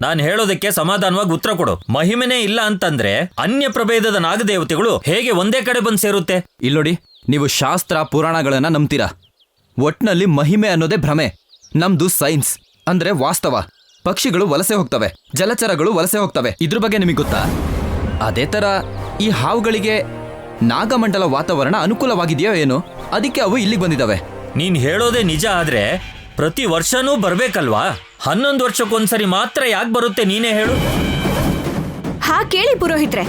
ನಾನು ಹೇಳೋದಕ್ಕೆ ಸಮಾಧಾನವಾಗಿ ಉತ್ತರ ಕೊಡು. ಮಹಿಮೆನೇ ಇಲ್ಲ ಅಂತಂದ್ರೆ ಅನ್ಯ ಪ್ರಭೇದದ ನಾಗದೇವತೆಗಳು ಹೇಗೆ ಒಂದೇ ಕಡೆ ಬಂದು ಸೇರುತ್ತೆ? ಇಲ್ಲೋಡಿ, ನೀವು ಶಾಸ್ತ್ರ ಪುರಾಣಗಳನ್ನ ನಂಬ್ತೀರಾ. ಒಟ್ನಲ್ಲಿ ಮಹಿಮೆ ಅನ್ನೋದೇ ಭ್ರಮೆ. ನಮ್ದು ಸೈನ್ಸ್ ಅಂದ್ರೆ ವಾಸ್ತವ. ಪಕ್ಷಿಗಳು ವಲಸೆ ಹೋಗ್ತವೆ, ಜಲಚರಗಳು ವಲಸೆ ಹೋಗ್ತವೆ. ಇದ್ರ ಬಗ್ಗೆ ನಿಮಗೆ ಗೊತ್ತಾ? ಅದೇ ತರ ಈ ಹಾವುಗಳಿಗೆ ನಾಗಮಂಡಲ ವಾತಾವರಣ ಅನುಕೂಲವಾಗಿದೆಯೋ ಏನೋ, ಅದಕ್ಕೆ ಅವು ಇಲ್ಲಿಗೆ ಬಂದಿದ್ದಾವೆ. ನೀನ್ ಹೇಳೋದೇ ನಿಜ ಆದ್ರೆ ಪ್ರತಿ ವರ್ಷನೂ ಬರ್ಬೇಕಲ್ವಾ? 11 ವರ್ಷಕ್ಕೊಂದ್ಸರಿ ಮಾತ್ರ ಯಾಕೆ ಬರುತ್ತೆ ನೀನೇ ಹೇಳು? ಹಾ ಕೇಳಿ ಪುರೋಹಿತ್ರೆ,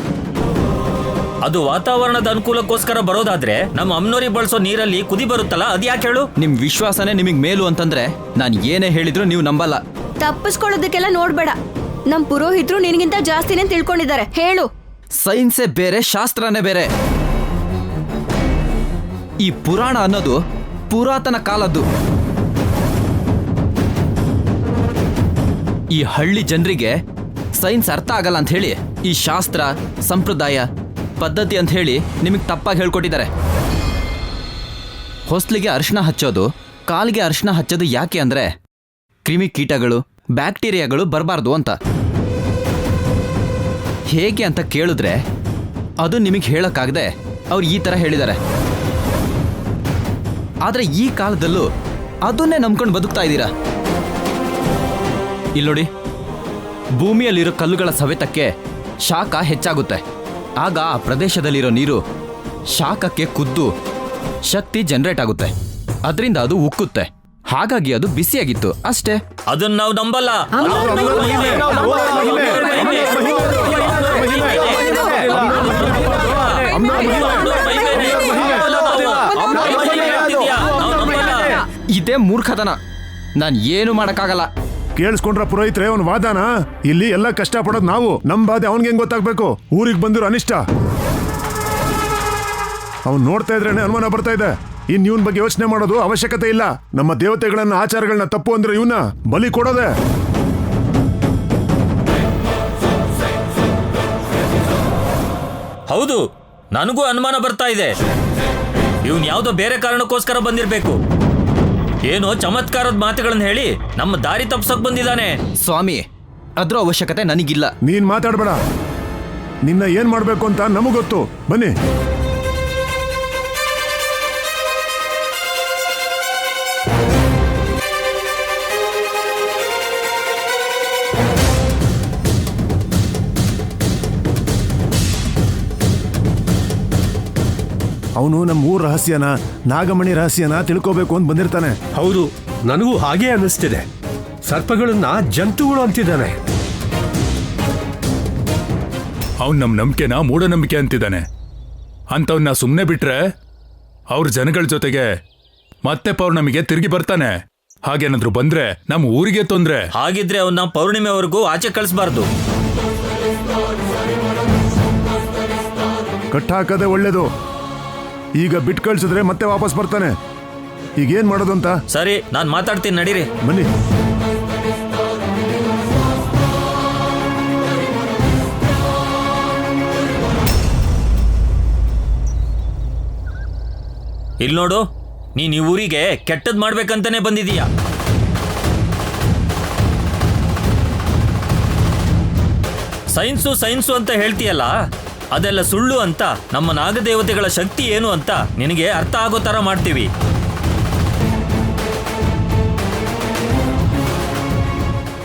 ಅದು ವಾತಾವರಣದ ಅನುಕೂಲಕ್ಕೋಸ್ಕರ ಬರೋದಾದ್ರೆ ನಮ್ಮ ಅಮ್ನೋರಿ ಬಳಸೋ ನೀರಲ್ಲಿ ಕುದಿ ಬರುತ್ತಲ್ಲ, ಅದ್ ಯಾಕೆ ಹೇಳು? ನಿಮ್ ವಿಶ್ವಾಸನೇ ನಿಮಗ್ ಮೇಲು ಅಂತಂದ್ರೆ ನಾನು ಏನೇ ಹೇಳಿದ್ರು ನೀವು ನಂಬಲ್ಲ. ತಪ್ಪಿಸ್ಕೊಳ್ಳೋದಕ್ಕೆಲ್ಲ ನೋಡ್ಬೇಡ. ನಮ್ ಪುರೋಹಿತ್ರು ನಿನಗಿಂತ ಜಾಸ್ತಿನೇ ತಿಳ್ಕೊಂಡಿದ್ದಾರೆ. ಹೇಳು. ಸೈನ್ಸೇ ಬೇರೆ, ಶಾಸ್ತ್ರನೇ ಬೇರೆ. ಈ ಪುರಾಣ ಅನ್ನೋದು ಪುರಾತನ ಕಾಲದ್ದು. ಈ ಹಳ್ಳಿ ಜನರಿಗೆ ಸೈನ್ಸ್ ಅರ್ಥ ಆಗಲ್ಲ ಅಂತ ಹೇಳಿ ಈ ಶಾಸ್ತ್ರ, ಸಂಪ್ರದಾಯ, ಪದ್ಧತಿ ಅಂತ ಹೇಳಿ ನಿಮಗೆ ತಪ್ಪಾಗಿ ಹೇಳ್ಕೊಟ್ಟಿದ್ದಾರೆ. ಹೊಸ್ಲಿಗೆ ಅರಿಶಿನ ಹಚ್ಚೋದು, ಕಾಲಿಗೆ ಅರಿಶಿನ ಹಚ್ಚೋದು ಯಾಕೆ ಅಂದ್ರೆ ಕ್ರಿಮಿ ಕೀಟಗಳು, ಬ್ಯಾಕ್ಟೀರಿಯಾಗಳು ಬರಬಾರ್ದು ಅಂತ. ಹೇಗೆ ಅಂತ ಕೇಳಿದ್ರೆ ಅದು ನಿಮಗೆ ಹೇಳಕ್ಕಾಗದೆ ಅವ್ರು ಈ ಥರ ಹೇಳಿದ್ದಾರೆ. ಆದರೆ ಈ ಕಾಲದಲ್ಲೂ ಅದನ್ನೇ ನಂಬ್ಕೊಂಡು ಬದುಕ್ತಾ ಇದ್ದೀರಾ. ಇಲ್ಲೋಡಿ, ಭೂಮಿಯಲ್ಲಿರೋ ಕಲ್ಲುಗಳ ಸವೆತಕ್ಕೆ ಶಾಖ ಹೆಚ್ಚಾಗುತ್ತೆ. ಆಗ ಆ ಪ್ರದೇಶದಲ್ಲಿರೋ ನೀರು ಶಾಖಕ್ಕೆ ಕುದ್ದು ಶಕ್ತಿ ಜನರೇಟ್ ಆಗುತ್ತೆ. ಅದರಿಂದ ಅದು ಉಕ್ಕುತ್ತೆ. ಹಾಗಾಗಿ ಅದು ಬಿಸಿಯಾಗಿತ್ತು ಅಷ್ಟೇ. ಅದನ್ನ ನಾವು ನಂಬಲ್ಲ. ಇದೇ ಮೂರ್ಖತನ. ನಾನು ಏನು ಮಾಡಕ್ಕಾಗಲ್ಲ. ಕೇಳಿಸ್ಕೊಂಡ್ರ ಪುರೋಹಿತ್ರೆ ಅವನ ವಾದನ? ಇಲ್ಲಿ ಎಲ್ಲ ಕಷ್ಟ ಪಡೋದು ನಾವು. ನಮ್ ಬಾಧೆ ಅವನ್ಗೆ ಹೆಂಗ್ ಗೊತ್ತಾಗ್ಬೇಕು? ಊರಿಗೆ ಬಂದಿರೋ ಅನಿಷ್ಟ ಅವ್ನು ನೋಡ್ತಾ ಇದ್ರೇನೆ ಅನುಮಾನ ಬರ್ತಾ ಇದೆ. ಇನ್ ಇವನ್ ಬಗ್ಗೆ ಯೋಚನೆ ಮಾಡೋದು ಅವಶ್ಯಕತೆ ಇಲ್ಲ. ನಮ್ಮ ದೇವತೆಗಳನ್ನ, ಆಚಾರಗಳನ್ನ ತಪ್ಪು ಅಂದ್ರೆ ಇವನ್ನ ಬಲಿ ಕೊಡೋದೆ. ಹೌದು, ನನಗೂ ಅನುಮಾನ ಬರ್ತಾ ಇದೆ. ಇವನ್ ಯಾವ್ದೋ ಬೇರೆ ಕಾರಣಕ್ಕೋಸ್ಕರ ಬಂದಿರ್ಬೇಕು. ಏನೋ ಚಮತ್ಕಾರದ ಮಾತುಗಳನ್ನ ಹೇಳಿ ನಮ್ಮ ದಾರಿ ತಪ್ಸಕ್ ಬಂದಿದ್ದಾನೆ. ಸ್ವಾಮಿ, ಅದ್ರ ಅವಶ್ಯಕತೆ ನನಗಿಲ್ಲ. ನೀನ್ ಮಾತಾಡ್ಬೇಡ. ನಿನ್ನ ಏನ್ ಮಾಡ್ಬೇಕು ಅಂತ ನಮಗೊತ್ತು. ಬನ್ನಿ. ಅವನು ನಮ್ಮ ಊರ್ ರಹಸ್ಯನ, ನಾಗಮಣಿ ರಹಸ್ಯನ ತಿಳ್ಕೋಬೇಕು ಅಂತ ಬಂದಿರ್ತಾನೆ. ಹೌದು, ನನಗೂ ಹಾಗೇ ಅನ್ನಿಸ್ತಿದೆ. ಸರ್ಪಗಳನ್ನ ಜಂತುಗಳು ಅಂತಿದ್ದಾನೆ. ಅವನ್ ನಮ್ ನಂಬಿಕೆನ ಮೂಢನಂಬಿಕೆ ಅಂತಿದ್ದಾನೆ. ಅಂತವನ್ನ ಸುಮ್ಮನೆ ಬಿಟ್ರೆ ಅವ್ರ ಜನಗಳ ಜೊತೆಗೆ ಮತ್ತೆ ಪೌರ್ಣಮಿಗೆ ತಿರುಗಿ ಬರ್ತಾನೆ. ಹಾಗೇನಾದ್ರು ಬಂದ್ರೆ ನಮ್ಮ ಊರಿಗೆ ತೊಂದ್ರೆ. ಹಾಗಿದ್ರೆ ಅವನ್ನ ಪೌರ್ಣಿಮೆವರೆಗೂ ಆಚೆ ಕಳಿಸಬಾರ್ದು. ಕಟ್ಟಾಕದೆ ಒಳ್ಳೇದು. ಈಗ ಬಿಟ್ಟು ಕಳ್ಸಿದ್ರೆ ಮತ್ತೆ ವಾಪಸ್ ಬರ್ತಾನೆ. ಈಗ ಏನ್ ಮಾಡೋದು ಅಂತ? ಸರಿ, ನಾನ್ ಮಾತಾಡ್ತೀನಿ, ನಡೀರಿ. ಬನ್ನಿ. ಇಲ್ಲಿ ನೋಡು, ನೀನ್ ಈ ಊರಿಗೆ ಕೆಟ್ಟದ್ ಮಾಡ್ಬೇಕಂತಾನೆ ಬಂದಿದೀಯ. ಸೈನ್ಸು ಸೈನ್ಸು ಅಂತ ಹೇಳ್ತೀಯಲ್ಲ, ಅದೆಲ್ಲ ಸುಳ್ಳು ಅಂತ. ನಮ್ಮ ನಾಗದೇವತೆಗಳ ಶಕ್ತಿ ಏನು ಅಂತ ನಿನಗೆ ಅರ್ಥ ಆಗೋ ತರ ಮಾಡ್ತೀವಿ.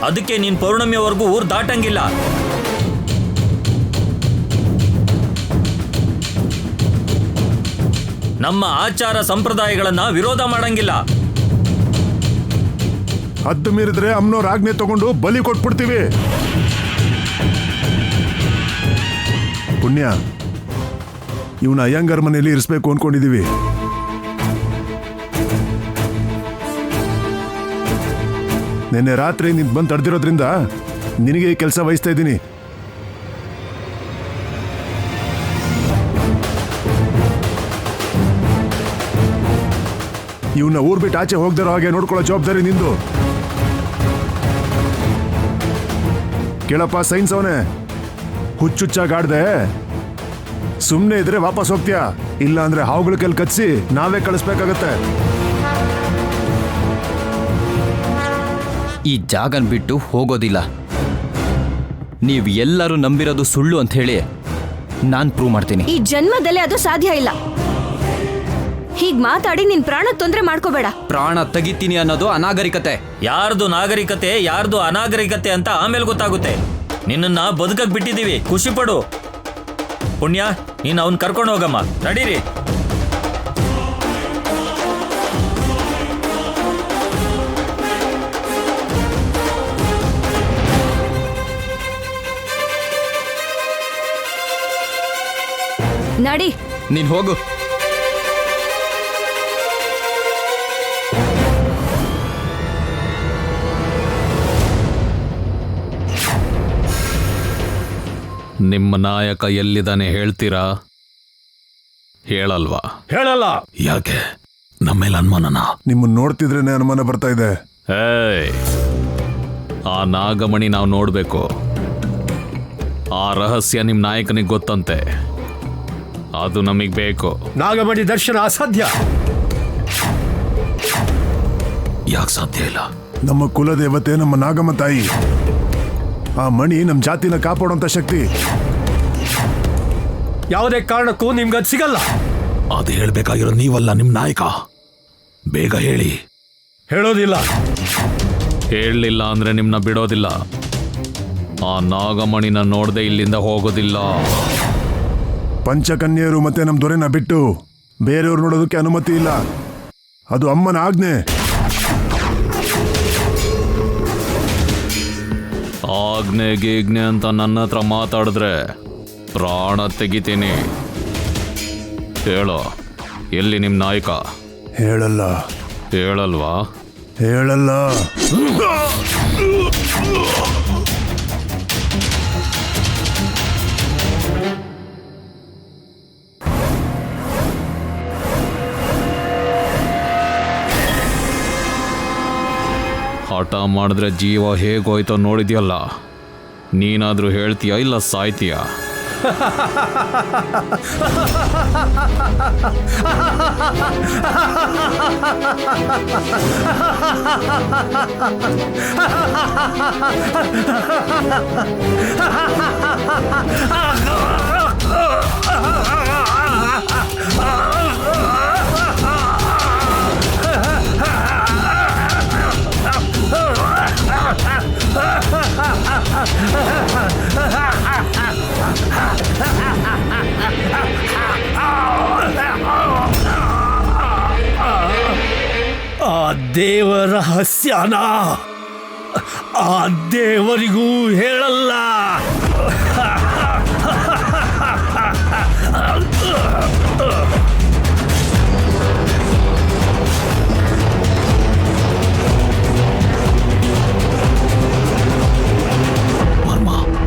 ಅದಕ್ಕೆ ನೀನ್ ಪೌರ್ಣಮಿಯವರೆಗೂ ಊರು ದಾಟಂಗಿಲ್ಲ. ನಮ್ಮ ಆಚಾರ ಸಂಪ್ರದಾಯಗಳನ್ನ ವಿರೋಧ ಮಾಡಂಗಿಲ್ಲ. ಹದ್ದು ಮೀರಿದ್ರೆ ಅಮ್ಮನವ್ರ ಆಜ್ಞೆ ತಗೊಂಡು ಬಲಿ ಕೊಟ್ಬಿಡ್ತೀವಿ. ಪುಣ್ಯ, ಇವನ ಅಯ್ಯಂಗಾರ್ ಮನೆಯಲ್ಲಿ ಇರಿಸ್ಬೇಕು ಅನ್ಕೊಂಡಿದೀವಿ. ನಿನ್ನೆ ರಾತ್ರಿ ನೀನ್ ಬಂದು ತಡೆದಿರೋದ್ರಿಂದ ನಿನಗೆ ಈ ಕೆಲಸ ವಹಿಸ್ತಾ ಇದ್ದೀನಿ. ಇವನ್ನ ಊರ್ ಬಿಟ್ಟು ಆಚೆ ಹೋಗ್ದಿರೋ ಹಾಗೆ ನೋಡ್ಕೊಳ್ಳೋ ಜವಾಬ್ದಾರಿ ನಿಂದು. ಕೇಳಪ್ಪ ಸೈನ್ಸ್ ಅವನೇ, ಹುಚ್ಚುಚ್ಚಾಗಾಡ್ದೆ ಸುಮ್ಮನೆ ಇದ್ರೆ ವಾಪಸ್ ಹೋಗ್ತೀಯಾ, ಇಲ್ಲ ಅಂದ್ರೆ ಹಾವುಗಳ ಕೈಲಿ ಕಚ್ಚಿಸಿ ನಾವೇ ಕಳಿಸ್ಬೇಕಾಗತ್ತೆ. ಈ ಜಾಗನ್ ಬಿಟ್ಟು ಹೋಗೋದಿಲ್ಲ. ನೀವ್ ಎಲ್ಲರೂ ನಂಬಿರೋದು ಸುಳ್ಳು ಅಂತ ಹೇಳಿ ನಾನ್ ಪ್ರೂವ್ ಮಾಡ್ತೀನಿ. ಈ ಜನ್ಮದಲ್ಲಿ ಅದು ಸಾಧ್ಯ ಇಲ್ಲ. ಹೀಗ್ ಮಾತಾಡಿ ನಿನ್ ಪ್ರಾಣ ತೊಂದ್ರೆ ಮಾಡ್ಕೋಬೇಡ. ಪ್ರಾಣ ತೆಗಿತೀನಿ ಅನ್ನೋದು ಅನಾಗರಿಕತೆ. ಯಾರ್ದು ನಾಗರಿಕತೆ ಯಾರ್ದು ಅನಾಗರಿಕತೆ ಅಂತ ಆಮೇಲೆ ಗೊತ್ತಾಗುತ್ತೆ. ನಿನ್ನನ್ನ ಬದುಕಕ್ ಬಿಟ್ಟಿದೀವಿ, ಖುಷಿ ಪಡು. ಪುಣ್ಯ, ನೀನ್ ಅವನ್ ಕರ್ಕೊಂಡು ಹೋಗಮ್ಮ. ನಡೀರಿ. ನಡಿ. ನೀನ್ ಹೋಗು. ನಿಮ್ಮ ನಾಯಕ ಎಲ್ಲಿದ್ದಾನೆ ಹೇಳ್ತೀರಾ? ಹೇಳಲ್ವಾ? ಹೇಳಲ್ಲ. ಯಾಕೆ? ನಮ್ಮೇಲೆ ಅನುಮಾನನ? ನಿಮ್ಮನ್ನ ನೋಡ್ತಿದ್ರೇನೆ ಅನುಮಾನ ಬರ್ತಾ ಇದೆ. ಏಯ್, ಆ ನಾಗಮಣಿ ನಾವು ನೋಡ್ಬೇಕು. ಆ ರಹಸ್ಯ ನಿಮ್ ನಾಯಕನಿಗೆ ಗೊತ್ತಂತೆ, ಅದು ನಮಗ್ ಬೇಕು. ನಾಗಮಣಿ ದರ್ಶನ ಅಸಾಧ್ಯ. ಯಾಕೆ ಸಾಧ್ಯ ಇಲ್ಲ? ನಮ್ಮ ಕುಲದೇವತೆ ನಮ್ಮ ನಾಗಮ್ಮ ತಾಯಿ. ಆ ಮಣಿ ನಮ್ಮ ಜಾತಿನ ಕಾಪಾಡುವಂತ ಶಕ್ತಿ. ಯಾವುದೇ ಕಾರಣಕ್ಕೂ ನಿಮ್ಗದ್ ಸಿಗಲ್ಲ. ಅದು ಹೇಳ್ಬೇಕಾಗಿರೋ ನೀವಲ್ಲ, ನಿಮ್ ನಾಯಕ. ಬೇಗ ಹೇಳಿ. ಹೇಳೋದಿಲ್ಲ. ಹೇಳಲಿಲ್ಲ ಅಂದ್ರೆ ನಿಮ್ನ ಬಿಡೋದಿಲ್ಲ. ಆ ನಾಗಮಣಿನ ನೋಡದೆ ಇಲ್ಲಿಂದ ಹೋಗೋದಿಲ್ಲ. ಪಂಚಕನ್ಯರು ಮತ್ತೆ ನಮ್ಮ ದೊರೆನ ಬಿಟ್ಟು ಬೇರೆಯವ್ರು ನೋಡೋದಕ್ಕೆ ಅನುಮತಿ ಇಲ್ಲ. ಅದು ಅಮ್ಮನ ಆಜ್ಞೆ. ಆಜ್ಞೆ ಗೀಜ್ಞೆ ಅಂತ ನನ್ನ ಹತ್ರ ಮಾತಾಡಿದ್ರೆ ಪ್ರಾಣ ತೆಗಿತೀನಿ. ಹೇಳೋ, ಎಲ್ಲಿ ನಿಮ್ ನಾಯಕ? ಹೇಳಲ್ಲ. ಹೇಳಲ್ವಾ? ಹೇಳಲ್ಲ. ಹಠ ಮಾಡಿದ್ರೆ ಜೀವ ಹೇಗೋಯ್ತೋ ನೋಡಿದ್ಯಲ್ಲ. ನೀನಾದ್ರೂ ಹೇಳ್ತೀಯ ಇಲ್ಲ ಸಾಯ್ತೀಯ? ಆ ದೇವರ ರಹಸ್ಯನ ಆ ದೇವರಿಗೂ ಹೇಳಲ್ಲ.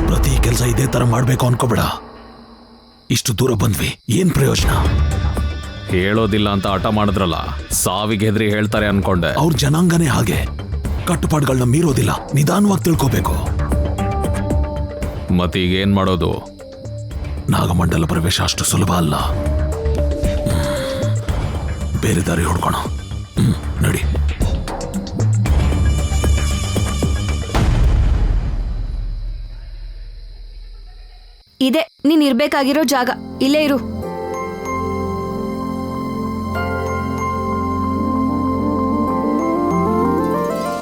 ಪ್ರತಿ ಕೆಲಸ ಇದೇ ತರ ಮಾಡ್ಬೇಕು ಅನ್ಕೋಬೇಡ. ಇಷ್ಟು ದೂರ ಬಂದ್ವಿ, ಏನ್ ಪ್ರಯೋಜನ? ಹೇಳೋದಿಲ್ಲ ಅಂತ ಹಠ ಮಾಡಿದ್ರಲ್ಲ, ಸಾವಿಗೆ ಹೆದರಿ ಹೇಳ್ತಾರೆ ಅನ್ಕೊಂಡೆ. ಅವ್ರ ಜನಾಂಗನೇ ಹಾಗೆ, ಕಟ್ಟುಪಾಡುಗಳನ್ನ ಮೀರೋದಿಲ್ಲ, ನಿಧಾನವಾಗಿ ತಿಳ್ಕೋಬೇಕು. ಮತ್ತೀಗ ಏನ್ ಮಾಡೋದು? ನಾಗಮಂಡಲ ಪ್ರವೇಶ ಅಷ್ಟು ಸುಲಭ ಅಲ್ಲ. ಬೇರೆ ದಾರಿ ಹುಡ್ಕೋಣ. ನಡಿ. ಇದೆ ನೀನ್ ಇರ್ಬೇಕಾಗಿರೋ ಜಾಗ. ಇಲ್ಲೇ ಇರು.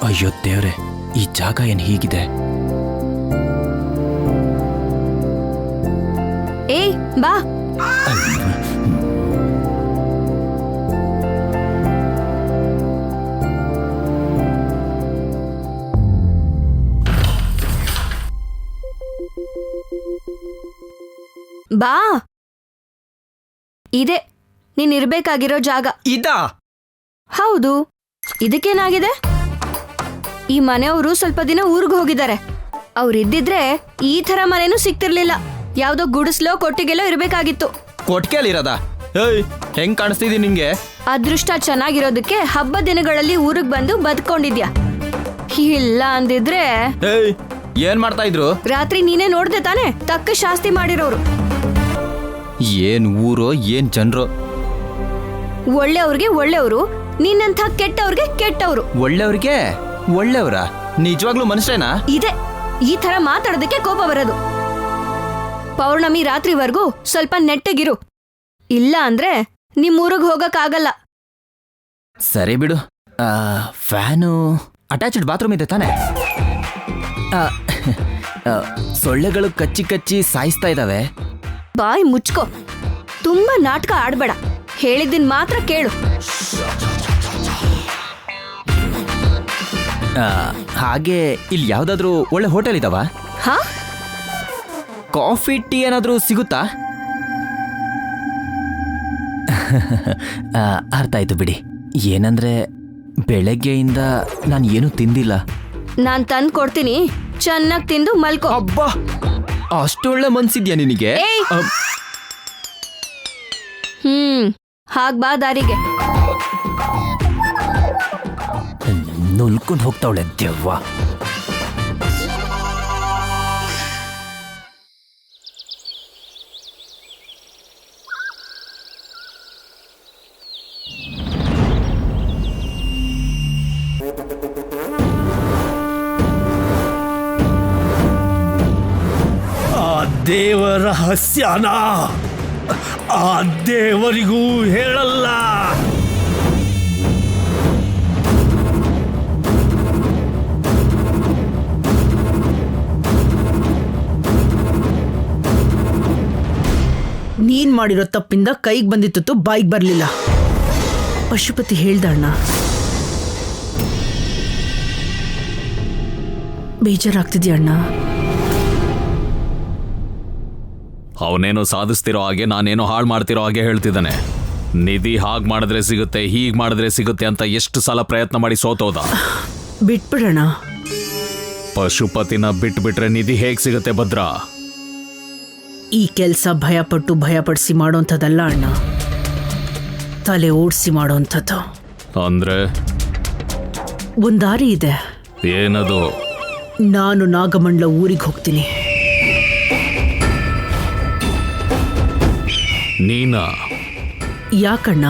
ಅಯ್ಯೋ ದೇವ್ರೆ, ಈ ಜಾಗ ಏನ್ ಹೀಗಿದೆ? ಏಯ್ ಬಾ. ಬಾ. ಇದೆ ನೀನ್ ಇರ್ಬೇಕಾಗಿರೋ ಜಾಗ. ಇದಾ? ಹೌದು. ಇದಕ್ಕೇನಾಗಿದೆ? ಈ ಮನೆಯವರು ಸ್ವಲ್ಪ ದಿನ ಊರ್ಗ್ ಹೋಗಿದ್ದಾರೆ. ಅವ್ರಿದ್ದಿದ್ರೆ ಈ ತರ ಮನೆನೂ ಸಿಕ್ತಿರ್ಲಿಲ್ಲ. ಯಾವ್ದೋ ಗುಡಿಸ್ಲೋ ಕೊಟ್ಟಿಗೆಲ್ಲೋ ಇರ್ಬೇಕಾಗಿತ್ತು. ಕೊಟ್ಕೆಲಿರೋದ? ಏಯ್, ಹೆಂಗ್ ಕಾಣಿಸ್ತಿದಿ ನಿಂಗೆ? ಅದೃಷ್ಟ ಚೆನ್ನಾಗಿರೋದಕ್ಕೆ ಹಬ್ಬ ದಿನಗಳಲ್ಲಿ ಊರಿಗ್ ಬಂದು ಬದುಕೊಂಡಿದ್ಯಾ. ಇಲ್ಲ ಅಂದಿದ್ರೆ ಏಯ್, ಏನ್ ಮಾಡ್ತಾ ಇದ್ರು? ರಾತ್ರಿ ನೀನೇ ನೋಡ್ದೆ ತಾನೆ, ತಕ್ಕ ಶಾಸ್ತಿ ಮಾಡಿರೋರು. ಏನ್ ಊರೋ ಏನ್ ಜನರೋ. ಒಳ್ಳೆಯವ್ರಿಗೆ ಒಳ್ಳೆಯವರು, ನಿನ್ನಂಥ ಕೆಟ್ಟವ್ರಿಗೆ ಕೆಟ್ಟವ್ರು. ಒಳ್ಳೆಯವ್ರಿಗೆ ಒಳ್ಳೆಯವ್ರ? ನಿಜವಾಗ್ಲೂ ಮನುಷ್ಯನಾ? ಇದೆ ಈ ತರ ಮಾತಾಡೋದಕ್ಕೆ ಕೋಪ ಬರೋದು. ಪೌರ್ಣಮಿ ರಾತ್ರಿವರೆಗೂ ಸ್ವಲ್ಪ ನೆಟ್ಟಗಿರು, ಇಲ್ಲ ಅಂದ್ರೆ ನಿಮ್ಮೂರಿಗೆ ಹೋಗಕ್ಕಾಗಲ್ಲ. ಸರಿ ಬಿಡು. ಫ್ಯಾನು ಅಟ್ಯಾಚ್ಡ್ ಬಾತ್ರೂಮ್ ಇದೆ ತಾನೆ? ಸೊಳ್ಳೆಗಳು ಕಚ್ಚಿ ಕಚ್ಚಿ ಸಾಯಿಸ್ತಾ ಇದ್ದಾವೆ. ಬಾಯ್ ಮುಚ್ಕೋ, ತುಂಬಾ ನಾಟಕ ಆಡ್ಬೇಡ, ಹೇಳಿದ್ದನ್ ಮಾತ್ರ ಕೇಳು. ಹಾಗೆ ಇಲ್ಲಿ ಯಾವ್ದಾದ್ರು ಒಳ್ಳೆ ಹೋಟೆಲ್ ಇದಾವ? ಹಾ, ಕಾಫಿ ಟೀ ಏನಾದ್ರೂ ಸಿಗುತ್ತಾ? ಅರ್ಥ ಆಯ್ತು ಬಿಡಿ. ಏನಂದ್ರೆ ಬೆಳಗ್ಗೆಯಿಂದ ನಾನು ಏನೂ ತಿಂದಿಲ್ಲ. ನಾನ್ ತಂದ್ ಕೊಡ್ತೀನಿ, ಚೆನ್ನಾಗ್ ತಿಂದು ಮಲ್ಕೋ. ಅಬ್ಬಾ, ಅಷ್ಟೊಳ್ಳೆ ಮನ್ಸಿದ್ಯಾ ನಿನಗೆ? ಏಯ್! ಹಾಗ್ ಬಾ ದಾರಿಗೆ. ನುಲ್ಕೊಂಡು ಹೋಗ್ತಾವಳೆ ದೆವ್ವ. ಆ ದೇವರ ರಹಸ್ಯನ ಆ ದೇವರಿಗೂ ಹೇಳಲ್ಲ. ನೀನ್ ಮಾಡಿರೋ ತಪ್ಪಿಂದ ಕೈಗೆ ಬಂದಿತ್ತು, ಬಾಯಿಗೆ ಬರ್ಲಿಲ್ಲ. ಪಶುಪತಿ ಹೇಳ್ದ ಅಣ್ಣ. ಬೇಜಾರಾಗ್ತಿದ್ಯಾ ಅಣ್ಣ? ಅವನೇನೋ ಸಾಧಿಸ್ತಿರೋ ಹಾಗೆ ನಾನೇನೋ ಹಾಳು ಮಾಡ್ತಿರೋ ಹಾಗೆ ಹೇಳ್ತಿದ್ದಾನೆ. ನಿಧಿ ಹಾಗೆ ಮಾಡಿದ್ರೆ ಸಿಗುತ್ತೆ, ಹೀಗೆ ಮಾಡಿದ್ರೆ ಸಿಗುತ್ತೆ ಅಂತ ಎಷ್ಟು ಸಲ ಪ್ರಯತ್ನ ಮಾಡಿ ಸೋತೋದ. ಬಿಟ್ಬಿಡೋಣ. ಪಶುಪತಿನ ಬಿಟ್ಬಿಟ್ರೆ ನಿಧಿ ಹೇಗೆ ಸಿಗುತ್ತೆ ಭದ್ರಾ? ಈ ಕೆಲಸ ಭಯಪಡಿಸಿ ಮಾಡೋಂಥದ್ದಲ್ಲ ಅಣ್ಣ, ತಲೆ ಓಡಿಸಿ ಮಾಡೋಂಥದ್ದು. ಅಂದ್ರೆ ಒಂದ್ ದಾರಿ ಇದೆ. ಏನದು? ನಾನು ನಾಗಮಂಡಲ ಊರಿಗೆ ಹೋಗ್ತೀನಿ. ನೀನಾ? ಯಾಕಣ್ಣ,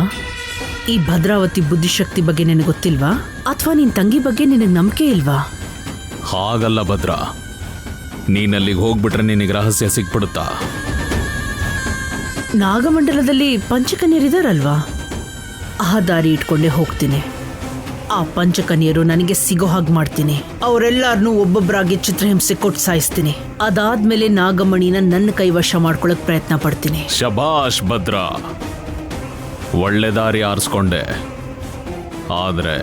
ಈ ಭದ್ರಾವತಿ ಬುದ್ಧಿಶಕ್ತಿ ಬಗ್ಗೆ ನಿನಗೆ ಗೊತ್ತಿಲ್ವಾ? ಅಥವಾ ನಿನ್ ತಂಗಿ ಬಗ್ಗೆ ನಿನಗೆ ನಂಬಿಕೆ ಇಲ್ವಾ? ಹಾಗಲ್ಲ ಭದ್ರಾ, ನೀನಲ್ಲಿಗೆ ಹೋಗ್ಬಿಟ್ರೆ ನಿನಗೆ ರಹಸ್ಯ ಸಿಕ್ಬಿಡುತ್ತಾ? ನಾಗಮಂಡಲದಲ್ಲಿ ಪಂಚಕನ್ಯರಿದಾರಲ್ವಾ, ಆ ದಾರಿ ಇಟ್ಕೊಂಡೇ ಹೋಗ್ತೀನಿ. ಆ ಪಂಚಕನ್ಯರು ನನಗೆ ಸಿಗೋ ಹಾಗೆ ಮಾಡ್ತೀನಿ. ಅವರೆಲ್ಲರನ್ನೂ ಒಬ್ಬೊಬ್ಬರಾಗಿ ಚಿತ್ರಹಿಂಸೆ ಕೊಟ್ಟು ಸಾಯಿಸ್ತೀನಿ. ಅದಾದ್ಮೇಲೆ ನಾಗಮಣಿನ ನನ್ನ ಕೈವಶ ಮಾಡ್ಕೊಳಕ್ ಪ್ರಯತ್ನ ಪಡ್ತೀನಿ. ಶಬಾಷ್ ಭದ್ರಾ, ಒಳ್ಳೆ ದಾರಿ ಆರಿಸ್ಕೊಂಡೆ. ಆದ್ರೆ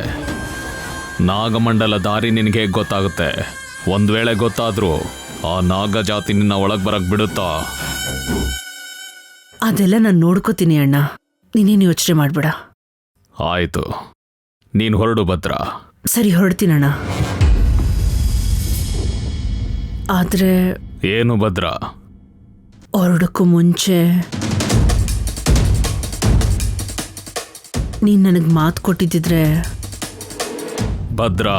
ನಾಗಮಂಡಲ ದಾರಿ ನಿನಗೆ ಹೇಗೆ ಗೊತ್ತಾಗುತ್ತೆ? ಒಂದ್ ವೇಳೆ ಗೊತ್ತಾದ್ರೂ ಆ ನಾಗ ಜಾತಿ ನಿನ್ನ ಒಳಗ್ ಬರಕ್ ಬಿಡುತ್ತಾ? ಅದೆಲ್ಲ ನಾನು ನೋಡ್ಕೋತೀನಿ ಅಣ್ಣ, ನೀನೇನು ಯೋಚನೆ ಮಾಡ್ಬೇಡ. ಆಯ್ತು, ನೀನು ಹೊರಡು ಭದ್ರಾ. ಸರಿ, ಹೊರಡ್ತೀನಣ್ಣ. ಆದ್ರೆ ಏನು ಭದ್ರಾ? ಹೊರಡಕ್ಕೂ ಮುಂಚೆ ನೀನ್ ನನಗೆ ಮಾತು ಕೊಟ್ಟಿದ್ದಿದ್ರೆ. ಭದ್ರಾ,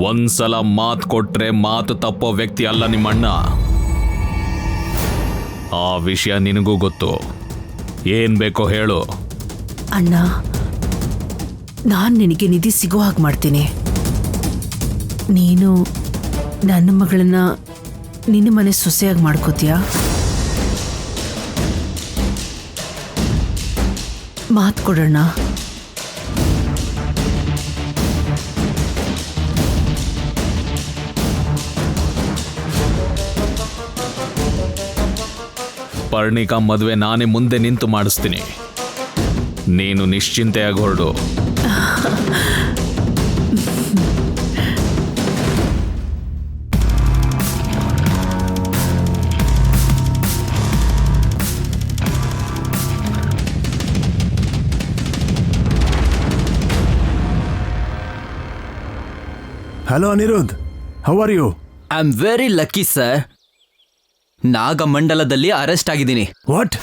ಒಂದ್ಸಲ ಮಾತು ಕೊಟ್ರೆ ಮಾತು ತಪ್ಪೋ ವ್ಯಕ್ತಿ ಅಲ್ಲ ನಿಮ್ಮಣ್ಣ. ಆ ವಿಷಯ ನಿನಗೂ ಗೊತ್ತು. ಏನ್ ಬೇಕೋ ಹೇಳು. ಅಣ್ಣ, ನಾನು ನಿನಗೆ ನಿಧಿ ಸಿಗೋ ಹಾಗೆ ಮಾಡ್ತೀನಿ. ನೀನು ನನ್ನ ಮಗಳನ್ನ ನಿನ್ನ ಮನೆ ಸೊಸೆಯಾಗಿ ಮಾಡ್ಕೋತೀಯಾ? ಮಾತು ಕೊಡೋಣ. ಪರ್ಣಿಕಾ ಮದುವೆ ನಾನೇ ಮುಂದೆ ನಿಂತು ಮಾಡಿಸ್ತೀನಿ. ನೀನು ನಿಶ್ಚಿಂತೆಯಾಗಿ ಹೊರಡು. Hello Anirudh, how are you? I am very lucky sir. ನಾಗಮಂಡಲದಲ್ಲಿ ಅರೆಸ್ಟ್ ಆಗಿದ್ದೀನಿ. ವಾಟ್?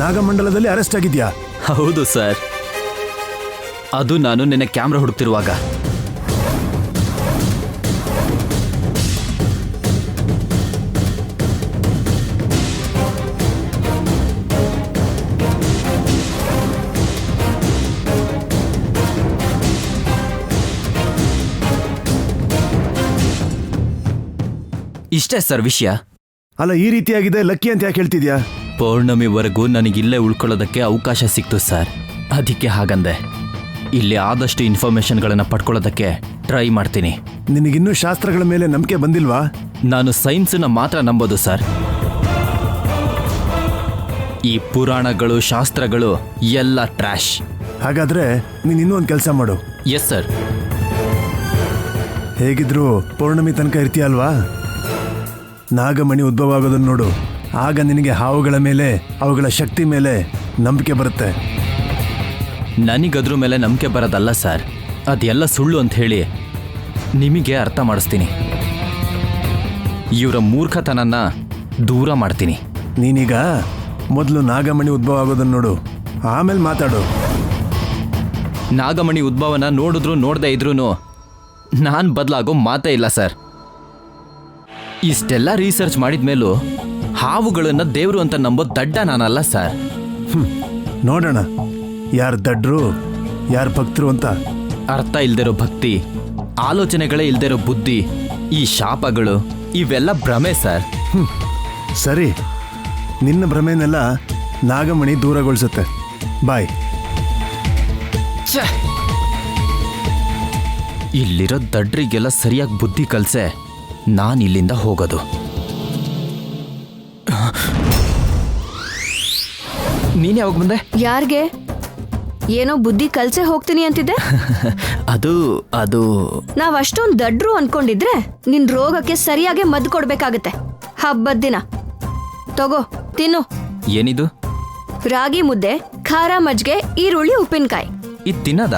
ನಾಗಮಂಡಲದಲ್ಲಿ ಅರೆಸ್ಟ್ ಆಗಿದ್ಯಾ? ಹೌದು ಸರ್. ಅದು ನಾನು ನಿನ್ನೆ ಕ್ಯಾಮ್ರಾ ಹುಡುಕ್ತಿರುವಾಗ. ಇಷ್ಟೇ ಸರ್ ವಿಷಯ. ಅಲ್ಲ, ಈ ರೀತಿಯಾಗಿದೆ ಲಕ್ಕಿ ಅಂತ ಯಾಕೆ ಹೇಳ್ತಿದ್ಯಾ? ಪೌರ್ಣಮಿವರೆಗೂ ನನಗಿಲ್ಲೇ ಉಳ್ಕೊಳ್ಳೋದಕ್ಕೆ ಅವಕಾಶ ಸಿಕ್ತು ಸರ್, ಅದಕ್ಕೆ ಹಾಗಂದೆ. ಇಲ್ಲಿ ಆದಷ್ಟು ಇನ್ಫಾರ್ಮೇಶನ್ಗಳನ್ನು ಪಡ್ಕೊಳ್ಳೋದಕ್ಕೆ ಟ್ರೈ ಮಾಡ್ತೀನಿ. ನಿನಗಿನ್ನೂ ಶಾಸ್ತ್ರಗಳ ಮೇಲೆ ನಂಬಿಕೆ ಬಂದಿಲ್ವಾ? ನಾನು ಸೈನ್ಸನ್ನ ಮಾತ್ರ ನಂಬೋದು ಸರ್. ಈ ಪುರಾಣಗಳು ಶಾಸ್ತ್ರಗಳು ಎಲ್ಲ ಟ್ರ್ಯಾಶ್. ಹಾಗಾದ್ರೆ ನೀನ್ ಇನ್ನೂ ಒಂದು ಕೆಲಸ ಮಾಡು. Yes sir. ಹೇಗಿದ್ರು ಪೌರ್ಣಮಿ ತನಕ ಇರ್ತೀಯ ಅಲ್ವಾ? ನಾಗಮಣಿ ಉದ್ಭವ ಆಗೋದನ್ನು ನೋಡು. ಆಗ ನಿನಗೆ ಹಾವುಗಳ ಮೇಲೆ, ಅವುಗಳ ಶಕ್ತಿ ಮೇಲೆ ನಂಬಿಕೆ ಬರುತ್ತೆ. ನನಗದ್ರ ಮೇಲೆ ನಂಬಿಕೆ ಬರೋದಲ್ಲ ಸರ್, ಅದೆಲ್ಲ ಸುಳ್ಳು ಅಂತ ಹೇಳಿ ನಿಮಗೆ ಅರ್ಥ ಮಾಡಿಸ್ತೀನಿ. ಇವರ ಮೂರ್ಖತನನ್ನ ದೂರ ಮಾಡ್ತೀನಿ. ನೀನೀಗ ಮೊದಲು ನಾಗಮಣಿ ಉದ್ಭವ ಆಗೋದನ್ನು ನೋಡು, ಆಮೇಲೆ ಮಾತಾಡು. ನಾಗಮಣಿ ಉದ್ಭವನ ನೋಡಿದ್ರು ನೋಡದೆ ಇದ್ರೂ ನಾನು ಬದಲಾಗೋ ಮಾತೇ ಇಲ್ಲ ಸರ್. ಇಷ್ಟೆಲ್ಲ ರಿಸರ್ಚ್ ಮಾಡಿದ ಮೇಲೂ ಹಾವುಗಳನ್ನ ದೇವರು ಅಂತ ನಂಬೋದು ದಡ್ಡ ನಾನಲ್ಲ ಸರ್. ನೋಡೋಣ ಯಾರು ದಡ್ರು ಯಾರು ಭಕ್ತರು ಅಂತ. ಅರ್ಥ ಇಲ್ದಿರೋ ಭಕ್ತಿ, ಆಲೋಚನೆಗಳೇ ಇಲ್ದಿರೋ ಬುದ್ಧಿ, ಈ ಶಾಪಗಳು ಇವೆಲ್ಲ ಭ್ರಮೆ ಸರ್. ಸರಿ, ನಿನ್ನ ಭ್ರಮೆನೆಲ್ಲ ನಾಗಮಣಿ ದೂರಗೊಳಿಸುತ್ತೆ. ಬಾಯ್. ಇಲ್ಲಿರೋ ದಡ್ರಿಗೆಲ್ಲ ಸರಿಯಾಗಿ ಬುದ್ಧಿ ಕಲ್ಸೆ ನಾನು ಇಲ್ಲಿಂದ ಹೋಗೋದು. ನೀನ್ ಯಾವಾಗ ಬಂದೆ? ಯಾರ್ಗೆ? ಏನೋ ಬುದ್ಧಿ ಕಲ್ಸೆ ಹೋಗ್ತೀನಿ ಅಂತಿದ್ದೆ. ಅದು ನಾವ್ ಅಷ್ಟೊಂದ್ ದಡ್ರು ಅನ್ಕೊಂಡಿದ್ರೆ ನಿನ್ ರೋಗಕ್ಕೆ ಸರಿಯಾಗಿ ಮದ್ದು ಕೊಡ್ಬೇಕಾಗತ್ತೆ. ಹಬ್ಬದ ದಿನ ತಗೋ ತಿನ್ನು. ಏನಿದು? ರಾಗಿ ಮುದ್ದೆ, ಖಾರ ಮಜ್ಗೆ, ಈರುಳ್ಳಿ, ಉಪ್ಪಿನಕಾಯಿ. ಇದು ತಿನ್ನದ?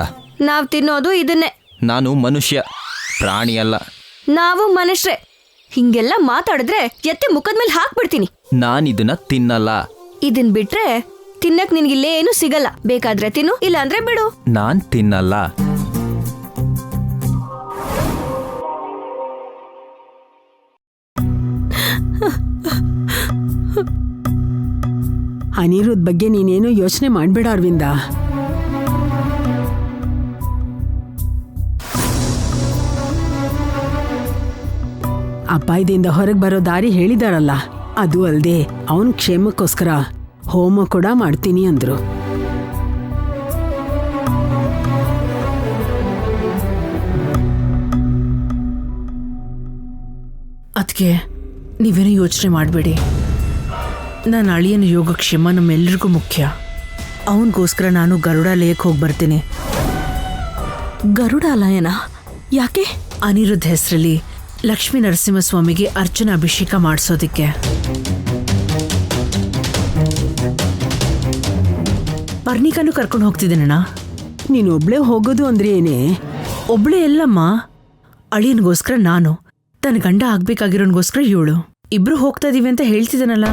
ನಾವ್ ತಿನ್ನೋದು ಇದನ್ನೇ. ನಾನು ಮನುಷ್ಯ, ಪ್ರಾಣಿ ಅಲ್ಲ. ನಾವು ಮನುಷ್ಯರೇ. ಹಿಂಗೆಲ್ಲ ಮಾತಾಡಿದ್ರೆ ಎತ್ತೆ ಮುಖದ ಮೇಲೆ ಹಾಕ್ಬಿಡ್ತೀನಿ. ನಾನಿದನ್ನ ತಿನ್ನಲ್ಲ. ಇದನ್ ಬಿಟ್ರೆ ತಿನ್ನಕ್ ನಿನ್ಗಿಲ್ಲೇನು ಸಿಗಲ್ಲ. ಬೇಕಾದ್ರೆ ತಿನ್ನು, ಇಲ್ಲ ಅಂದ್ರೆ ಬಿಡು. ನಾನ್ ತಿನ್ನಲ್ಲ. ಅನಿರುದ್ಧ ಬಗ್ಗೆ ನೀನೇನು ಯೋಚನೆ ಮಾಡ್ಬೇಡ ಅರವಿಂದ. ಅಪಾಯದಿಂದ ಹೊರಗೆ ಬರೋ ದಾರಿ ಹೇಳಿದಾರಲ್ಲ, ಅದು ಅಲ್ದೆ ಅವನ್ ಕ್ಷೇಮಕ್ಕೋಸ್ಕರ ಹೋಮ ಕೂಡ ಮಾಡ್ತೀನಿ ಅಂದ್ರು. ಅದಕ್ಕೆ ನೀವೇನೋ ಯೋಚನೆ ಮಾಡಬೇಡಿ. ನನ್ನ ಅಳಿಯನ ಯೋಗಕ್ಷೇಮ ನಮ್ಮೆಲ್ಲರಿಗೂ ಮುಖ್ಯ. ಅವನಿಗೋಸ್ಕರ ನಾನು ಗರುಡಾಲಯಕ್ಕೆ ಹೋಗಿ ಬರ್ತೀನಿ. ಗರುಡಾಲಯನ ಯಾಕೆ? ಅನಿರುದ್ಧ ಹೆಸರಲ್ಲಿ ಲಕ್ಷ್ಮೀ ನರಸಿಂಹಸ್ವಾಮಿಗೆ ಅರ್ಚನಾ ಅಭಿಷೇಕ ಮಾಡಿಸೋದಿಕ್ಕೆ. ಪರ್ಣಿಕಾನು ಕರ್ಕೊಂಡು ಹೋಗ್ತಿದ್ದೇನಣ್ಣ. ನೀನು ಒಬ್ಳೆ ಹೋಗೋದು ಅಂದ್ರೆ ಏನೇ? ಒಬ್ಳೆ ಎಲ್ಲಮ್ಮ, ಅಳಿಯನಿಗೋಸ್ಕರ ನಾನು, ತನ್ನ ಗಂಡ ಆಗ್ಬೇಕಾಗಿರೋನ್ಗೋಸ್ಕರ ಇವಳು, ಇಬ್ರು ಹೋಗ್ತಾ ಇದೀವಿ ಅಂತ ಹೇಳ್ತಿದ್ದಾನಲ್ಲ.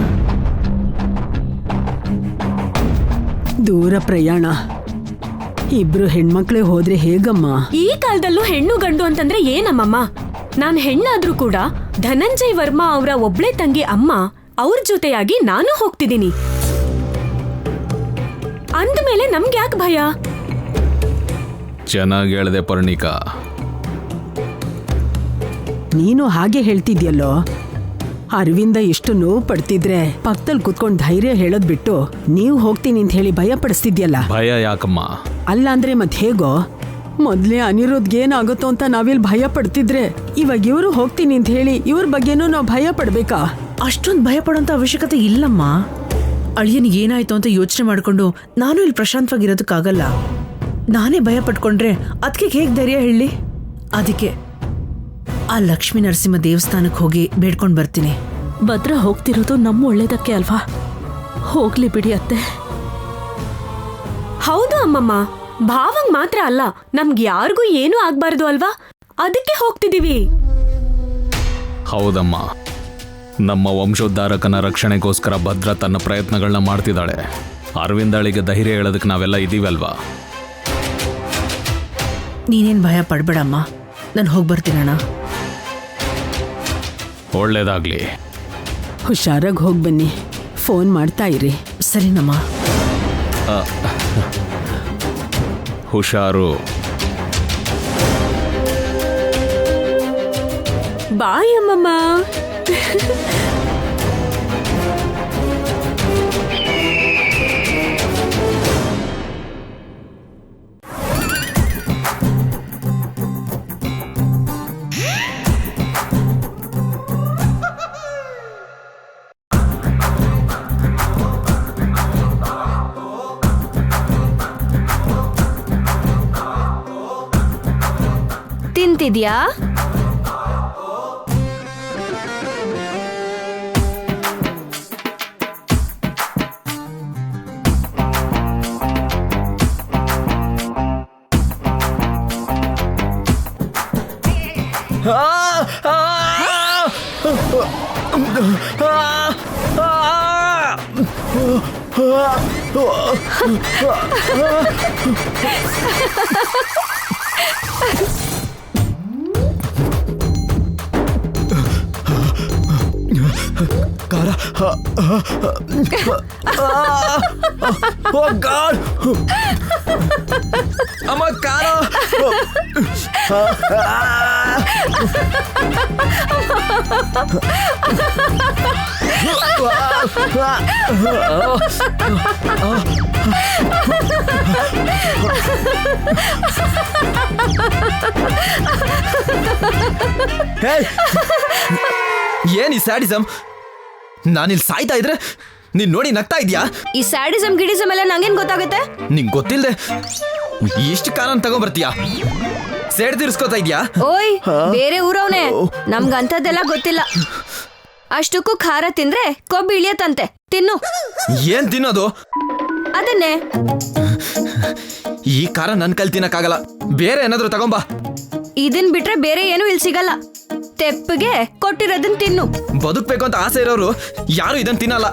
ದೂರ ಪ್ರಯಾಣ, ಇಬ್ರು ಹೆಣ್ಮಕ್ಳೇ ಹೋದ್ರೆ ಹೇಗಮ್ಮ? ಈ ಕಾಲದಲ್ಲೂ ಹೆಣ್ಣು ಗಂಡು ಅಂತಂದ್ರೆ ಏನಮ್ಮಮ್ಮ? ನಾನ್ ಹೆಣ್ಣಾದ್ರೂ ಕೂಡ ಧನಂಜಯ್ ವರ್ಮಾ ಅವರ ಒಬ್ಳೆ ತಂಗಿ ಅಮ್ಮ, ಅವ್ರ ಜೊತೆಯಾಗಿ ನಾನು ಹೋಗ್ತಿದ್ದೀನಿ. ಅಂದ್ಮೇಲೆ ನಮ್ಗೆ ಯಾಕೆ ಭಯ? ಚೆನ್ನಾಗಿ ಹೇಳ್ದೆ ಪರ್ಣಿಕಾ. ನೀನು ಹಾಗೆ ಹೇಳ್ತಿದ್ಯಲ್ಲೋ. ಅರವಿಂದ ಎಷ್ಟು ನೋವು ಪಡ್ತಿದ್ರೆ ಪಕ್ಕದಲ್ಲಿ ಕುತ್ಕೊಂಡು ಧೈರ್ಯ ಹೇಳೋದ್ ಬಿಟ್ಟು ನೀವು ಹೋಗ್ತೀನಿ ಅಂತ ಹೇಳಿ ಭಯ ಪಡಿಸ್ತಿದ್ಯಲ್ಲ. ಭಯ ಯಾಕಮ್ಮ? ಅಲ್ಲ ಅಂದ್ರೆ ಮತ್ತೆ ಹೇಗೋ? ಮೊದ್ಲೇ ಅನಿರುದ್ಧ್ ಏನಾಗುತ್ತೋ ಅಂತ ನಾವಿಲ್ಲಿ ಭಯ ಪಡ್ತಿದ್ರೆ ಇವಾಗ ಇವರು ಹೋಗ್ತೀನಿ ಅಂತ ಹೇಳಿ ಇವ್ರ ಬಗ್ಗೆನೂ ನಾವು ಭಯ ಪಡ್ಬೇಕಾ? ಅಷ್ಟೊಂದು ಭಯ ಪಡೋಂಥ ಅವಶ್ಯಕತೆ ಇಲ್ಲಮ್ಮ. ಅಳಿಯನಿಗೆ ಏನಾಯ್ತು ಅಂತ ಯೋಚನೆ ಮಾಡ್ಕೊಂಡು ನಾನು ಇಲ್ಲಿ ಪ್ರಶಾಂತವಾಗಿರೋದಕ್ಕಾಗಲ್ಲ. ನಾನೇ ಭಯ ಪಟ್ಕೊಂಡ್ರೆ ಅದಕ್ಕೆ ಹೇಗೆ ಧೈರ್ಯ ಹೇಳಿ? ಅದಕ್ಕೆ ಆ ಲಕ್ಷ್ಮೀ ನರಸಿಂಹ ದೇವಸ್ಥಾನಕ್ಕೆ ಹೋಗಿ ಬೇಡ್ಕೊಂಡು ಬರ್ತೀನಿ. ಭದ್ರ ಹೋಗ್ತಿರೋದು ನಮ್ಮ ಒಳ್ಳೇದಕ್ಕೆ ಅಲ್ವಾ? ಹೋಗ್ಲಿ ಬಿಡಿ ಅತ್ತೆ. ಹೌದು ಅಮ್ಮಮ್ಮ, ಭಾವಂಗ್ ಮಾತ್ರ ಅಲ್ಲ, ನಮ್ಗೆ ಯಾರಿಗೂ ಏನೂ ಆಗ್ಬಾರ್ದು ಅಲ್ವಾ? ಅದಕ್ಕೆ ಹೋಗ್ತಿದೀವಿ. ಹೌದಮ್ಮ, ನಮ್ಮ ವಂಶೋದ್ಧಾರಕನ ರಕ್ಷಣೆಗೋಸ್ಕರ ಭದ್ರ ತನ್ನ ಪ್ರಯತ್ನಗಳನ್ನ ಮಾಡ್ತಿದ್ದಾಳೆ. ಅರವಿಂದಳಿಗೆ ಧೈರ್ಯ ಹೇಳೋದಕ್ಕೆ ನಾವೆಲ್ಲ ಇದೀವಲ್ವಾ? ನೀನೇನು ಭಯ ಪಡ್ಬೇಡಮ್ಮ, ನಾನು ಹೋಗಿ ಬರ್ತೀನಣ್ಣ. ಒಳ್ಳೇದಾಗ್ಲಿ. ಹುಷಾರಾಗಿ ಹೋಗಿ ಬನ್ನಿ, ಫೋನ್ ಮಾಡ್ತಾ ಇರಿ. ಸರಿನಮ್ಮ. ಹುಷಾರು. ಬಾಯ್ ಅಮ್ಮಮ್ಮ. ತಿಂತಿದ್ಯಾ? ಖಾರ. ಓ ಗಾಡ್, ಅಮ್ಮ ಖಾರ. ಏನ್ ಈ ಸ್ಯಾಡಿಸಮ್? ನಾನಿಲ್ಲಿ ಸಾಯ್ತಾ ಇದ್ರೆ ನೀನ್ ನೋಡಿ ನಗ್ತಾ ಇದ್ಯಾ? ಈ ಸ್ಯಾಡಿಸಮ್ ಗಿಡಿಸಮ್ ಎಲ್ಲ ನಂಗೇನ್ ಗೊತ್ತಾಗುತ್ತೆ? ನಿಂಗ್ ಗೊತ್ತಿಲ್ದೆ ಇಷ್ಟು ಕಾರನ್ ತಗೊಂಡ್ಬರ್ತೀಯಾ? ಸೇಡ್ ತೀರ್ಸ್ಕೊತಾ ಇದ್ಯಾ? ಓಯ್, ಬೇರೆ ಊರವನೇ, ನಮ್ಗಂಥದ್ದೆಲ್ಲ ಗೊತ್ತಿಲ್ಲ. ಅಷ್ಟಕ್ಕೂ ಖಾರ ತಿಂದ್ರೆ ಕೊಬ್ಬು ಇಳಿಯತ್ತಂತೆ, ತಿನ್ನು. ಏನ್ ತಿನ್ನೋದು? ಅದನ್ನೇ. ಈ ಖಾರ ನನ್ ಕೈಲಿ ತಿನ್ನಕ್ಕಾಗಲ್ಲ, ಬೇರೆ ಏನಾದ್ರೂ ತಗೊಂಬಾ. ಇದನ್ ಬಿಟ್ರೆ ಬೇರೆ ಏನು ಇಲ್ಲಿ ಸಿಗಲ್ಲ. ತೆಪ್ಪಗೆ ಕೊಟ್ಟಿರೋದನ್ ತಿನ್ನು. ಬದುಕ್ಬೇಕು ಅಂತ ಆಸೆ ಇರೋರು ಯಾರು ಇದನ್ ತಿನ್ನಲ್ಲ.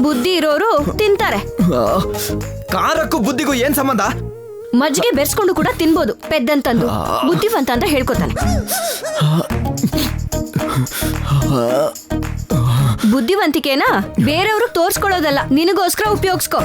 ಬುದ್ಧಿ ಇರೋರು ತಿಂತಾರೆ. ಖಾರಕ್ಕೂ ಬುದ್ಧಿಗೂ ಏನ್ ಸಂಬಂಧ? ಮಜ್ಜಿಗೆ ಬೆರ್ಸ್ಕೊಂಡು ಕೂಡ ತಿನ್ಬೋದು, ಪೆದ್ದಂತಂದು. ಬುದ್ಧಿವಂತ ಅಂತ ಹೇಳ್ಕೊತಾನೆ. ಬುದ್ಧಿವಂತಿಕೆನ ಬೇರೆಯವ್ರಿಗೆ ತೋರ್ಸ್ಕೊಳ್ಳೋದಲ್ಲ, ನಿನಗೋಸ್ಕರ ಉಪಯೋಗಿಸ್ಕೋ.